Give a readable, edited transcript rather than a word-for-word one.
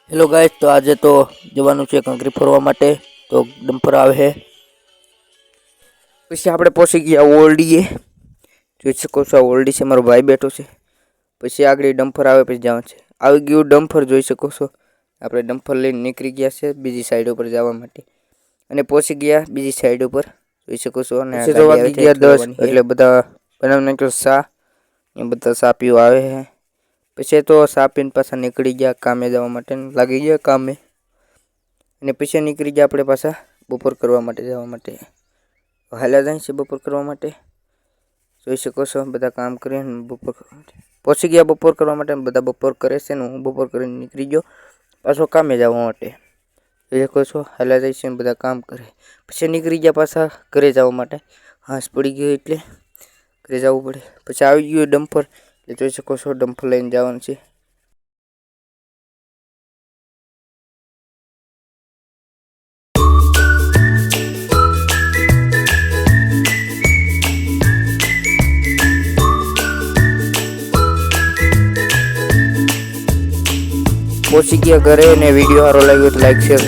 Hello guys, તો આજે તો જવાનું છે કાંકરી ફરવા માટે. તો ડમ્પર આવે છે, પછી આપણે પહોંચી ગયા ઓરડીએ. જોઈ શકો છો, આ ઓરડી છે, મારો ભાઈ બેઠો છે. પછી આગળ ડમ્પર આવે, પછી જવાનું છે. આવી ગયું ડમ્પર, જોઈ શકો છો. આપણે ડમ્પર લઈને નીકળી ગયા છે બીજી સાઈડ ઉપર જવા માટે, અને પહોંચી ગયા બીજી સાઈડ ઉપર. જોઈ શકો છો. અને પછી તો વાગી ગયા 10, એટલે બધા બનાવીને નીકળ્યો સા એ બધા સા પીવા આવે છે. પછી તો સા પીને પાછા નીકળી ગયા કામે જવા માટે, લાગી ગયા કામે. અને પછી નીકળી ગયા આપણે પાછા બપોર કરવા માટે જવા માટે. હાલ્યા જાય છે બપોર કરવા માટે. જોઈ શકો છો, બધા કામ કરીને બપોર કરવા માટે પહોંચી ગયા. બપોર કરવા માટે બધા બપોર કરે છે, ને હું બપોર કરીને નીકળી ગયો પાછો કામે જવા માટે. જોઈ શકો છો, હાલ્યા જાય છે ને બધા કામ કરે. પછી નીકળી ગયા પાછા ઘરે જવા માટે. હાંસ પડી ગયો એટલે ઘરે જવું પડે. પછી આવી ગયું ડમ્પર, એટલે જોઈ શકો છો ડમ્પર લઈને જવાનું છે. પહોંચી ગયા ઘરે, અને વિડીયો સારો લાગ્યો તો લાઈક શેર